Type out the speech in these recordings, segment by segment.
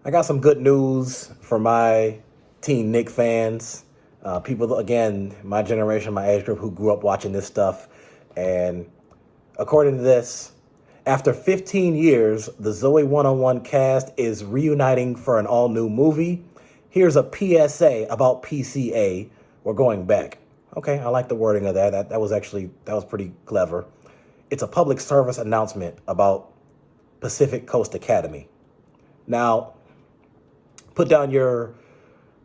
I got some good news for my Teen Nick fans. People, again, my generation, my age group who grew up watching this stuff. And according to this, after 15 years, the Zoey 101 cast is reuniting for an all-new movie. Here's a PSA about PCA. We're going back. Okay, I like the wording of that. That was pretty clever. It's a public service announcement about Pacific Coast Academy. Now, put down your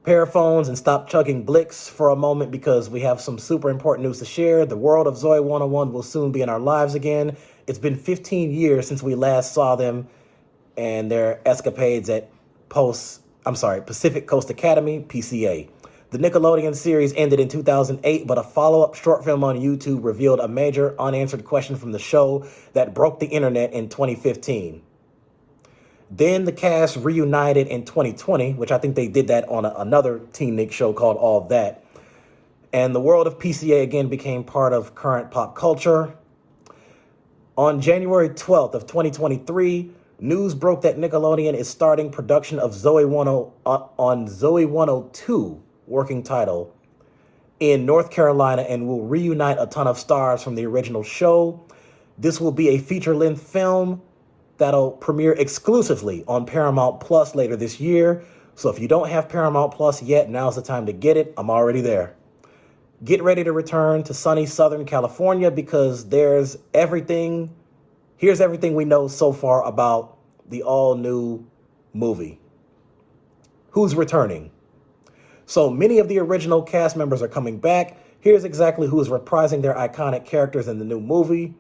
pair of phones and stop chugging Blicks for a moment because we have some super important news to share. The world of Zoey 101 will soon be in our lives again. It's been 15 years since we last saw them and their escapades at Pacific Coast Academy, PCA. The Nickelodeon series ended in 2008, but a follow-up short film on YouTube revealed a major unanswered question from the show that broke the internet in 2015. Then the cast reunited in 2020, which I think they did that on another Teen Nick show called All That. And the world of PCA again became part of current pop culture. On January 12th of 2023, news broke that Nickelodeon is starting production of Zoey 102, working title, in North Carolina and will reunite a ton of stars from the original show. This will be a feature-length film that'll premiere exclusively on Paramount Plus later this year. So if you don't have Paramount Plus yet, now's the time to get it. I'm already there. Get ready to return to sunny Southern California because here's everything we know so far about the all-new movie. Who's returning? So many of the original cast members are coming back. Here's exactly who is reprising their iconic characters in the new movie.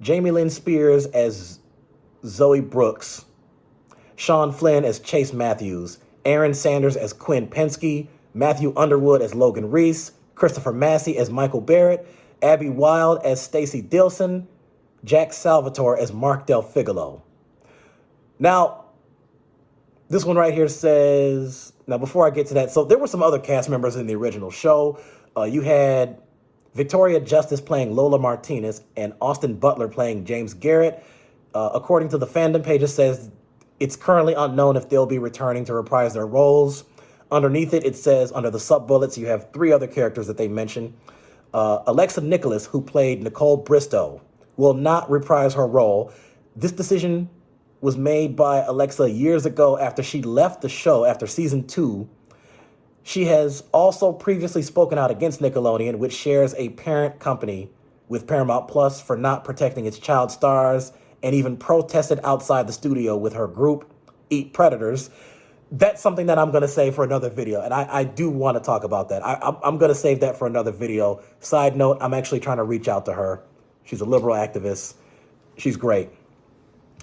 Jamie Lynn Spears as Zoey Brooks, Sean Flynn as Chase Matthews, Aaron Sanders as Quinn Penske, Matthew Underwood as Logan Reese, Christopher Massey as Michael Barrett, Abby Wilde as Stacey Dilson, Jack Salvatore as Mark Del Figolo. Now, this one right here says, now before I get to that, so there were some other cast members in the original show. You had Victoria Justice playing Lola Martinez and Austin Butler playing James Garrett. According to the fandom page, it says it's currently unknown if they'll be returning to reprise their roles. Underneath it, it says, under the sub-bullets, you have three other characters that they mention. Alexa Nicholas, who played Nicole Bristow, will not reprise her role. This decision was made by Alexa years ago after she left the show after season 2. She has also previously spoken out against Nickelodeon, which shares a parent company with Paramount Plus, for not protecting its child stars, and even protested outside the studio with her group, Eat Predators. That's something that I'm going to save for another video, and I do want to talk about that. I'm going to save that for another video. Side note, I'm actually trying to reach out to her. She's a liberal activist. She's great.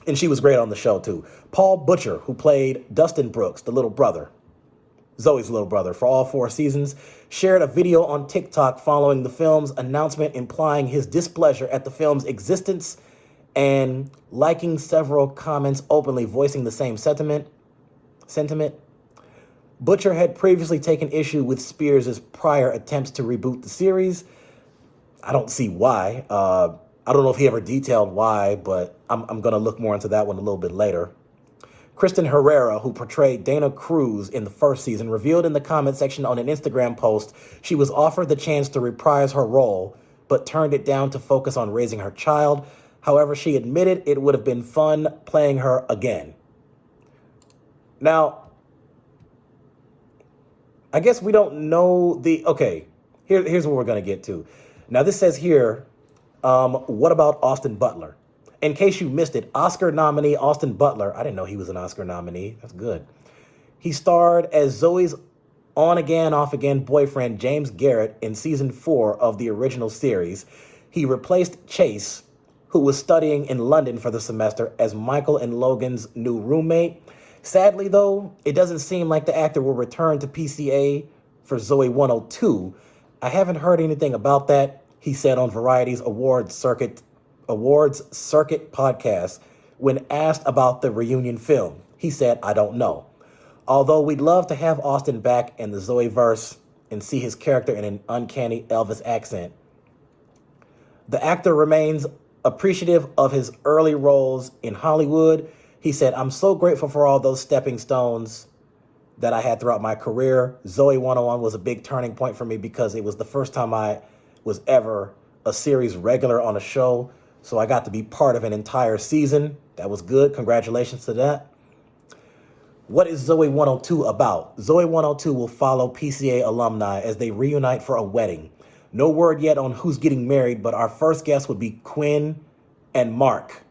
And she was great on the show, too. Paul Butcher, who played Dustin Brooks, the little brother, Zoey's little brother, for all 4 seasons, shared a video on TikTok following the film's announcement implying his displeasure at the film's existence and liking several comments openly voicing the same sentiment. Butcher had previously taken issue with Spears' prior attempts to reboot the series. I don't see why. I don't know if he ever detailed why, but I'm going to look more into that one a little bit later. Kristen Herrera, who portrayed Dana Cruz in the first season, revealed in the comment section on an Instagram post she was offered the chance to reprise her role, but turned it down to focus on raising her child. However, she admitted it would have been fun playing her again. Now, I guess we don't know here's what we're going to get to. Now, this says here, what about Austin Butler? In case you missed it, Oscar nominee Austin Butler, I didn't know he was an Oscar nominee. That's good. He starred as Zoey's on-again, off-again boyfriend, James Garrett, in season 4 of the original series. He replaced Chase, who was studying in London for the semester, as Michael and Logan's new roommate. Sadly, though, it doesn't seem like the actor will return to PCA for Zoey 102. I haven't heard anything about that, he said on Variety's Awards Circuit podcast when asked about the reunion film. He said, "I don't know. Although we'd love to have Austin back in the Zoey-verse and see his character in an uncanny Elvis accent. The actor remains appreciative of his early roles in Hollywood. He said, "I'm so grateful for all those stepping stones that I had throughout my career. Zoey 101 was a big turning point for me because it was the first time I was ever a series regular on a show. So I got to be part of an entire season. That was good. Congratulations to that." What is Zoey 102 about? Zoey 102 will follow PCA alumni as they reunite for a wedding. No word yet on who's getting married, but our first guest would be Quinn and Mark.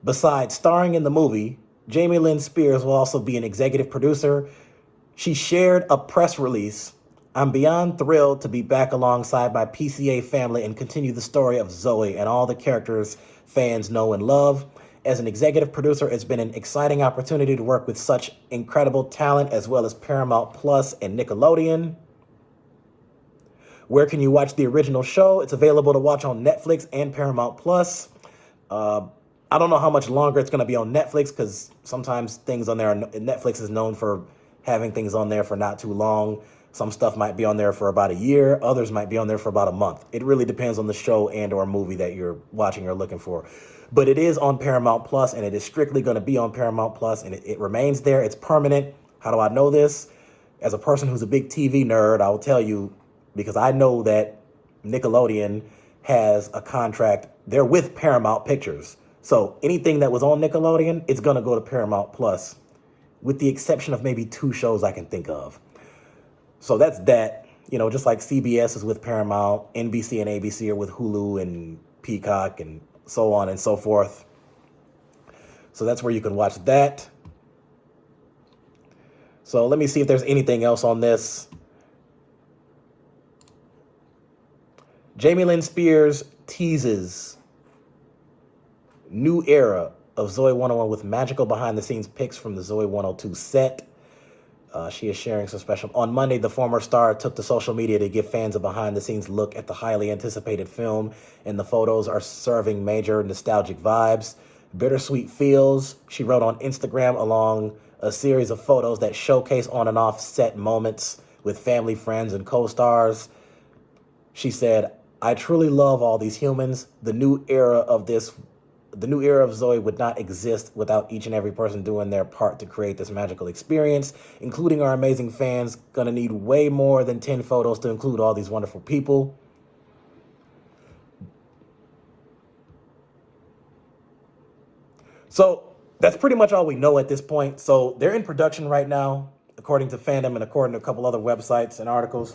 Besides starring in the movie, Jamie Lynn Spears will also be an executive producer. She shared a press release. "I'm beyond thrilled to be back alongside my PCA family and continue the story of Zoey and all the characters fans know and love. As an executive producer, it's been an exciting opportunity to work with such incredible talent as well as Paramount Plus and Nickelodeon." Where can you watch the original show? It's available to watch on Netflix and Paramount Plus. I don't know how much longer it's going to be on Netflix because sometimes things on there, Netflix is known for having things on there for not too long. Some stuff might be on there for about a year. Others might be on there for about a month. It really depends on the show and or movie that you're watching or looking for. But it is on Paramount Plus, and it is strictly going to be on Paramount Plus, and it remains there. It's permanent. How do I know this? As a person who's a big TV nerd, I will tell you, because I know that Nickelodeon has a contract. They're with Paramount Pictures. So anything that was on Nickelodeon, it's going to go to Paramount Plus, with the exception of maybe 2 shows I can think of. So that's that. You know, just like CBS is with Paramount, NBC and ABC are with Hulu and Peacock and so on and so forth. So that's where you can watch that. So let me see if there's anything else on this. Jamie Lynn Spears teases new era of Zoey 101 with magical behind-the-scenes pics from the Zoey 102 set. She is sharing some special. On Monday, the former star took to social media to give fans a behind-the-scenes look at the highly anticipated film, and the photos are serving major nostalgic vibes. Bittersweet feels, she wrote on Instagram, along a series of photos that showcase on and off set moments with family, friends, and co-stars. She said, "I truly love all these humans. The new era of Zoey would not exist without each and every person doing their part to create this magical experience, including our amazing fans. Gonna need way more than 10 photos to include all these wonderful people." So that's pretty much all we know at this point. So they're in production right now, according to Fandom and according to a couple other websites and articles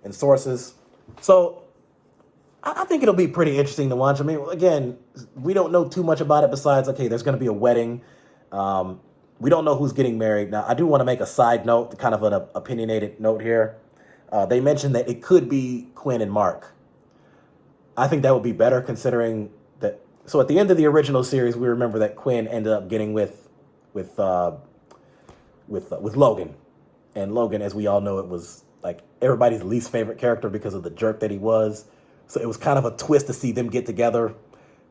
and sources. So I think it'll be pretty interesting to watch. I mean, again, we don't know too much about it besides, okay, there's going to be a wedding. We don't know who's getting married. Now, I do want to make a side note, kind of an opinionated note here. They mentioned that it could be Quinn and Mark. I think that would be better considering that. So at the end of the original series, we remember that Quinn ended up getting with Logan. And Logan, as we all know, it was like everybody's least favorite character because of the jerk that he was. So it was kind of a twist to see them get together.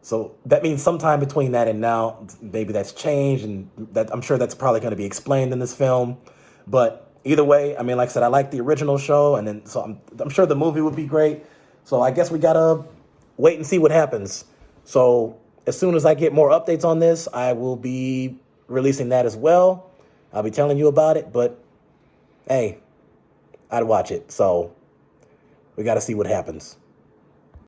So that means sometime between that and now, maybe that's changed, and that I'm sure that's probably going to be explained in this film. But either way, I mean, like I said, I like the original show, and then so I'm sure the movie would be great. So I guess we gotta wait and see what happens. So as soon as I get more updates on this, I will be releasing that as well. I'll be telling you about it. But hey, I'd watch it. So we got to see what happens.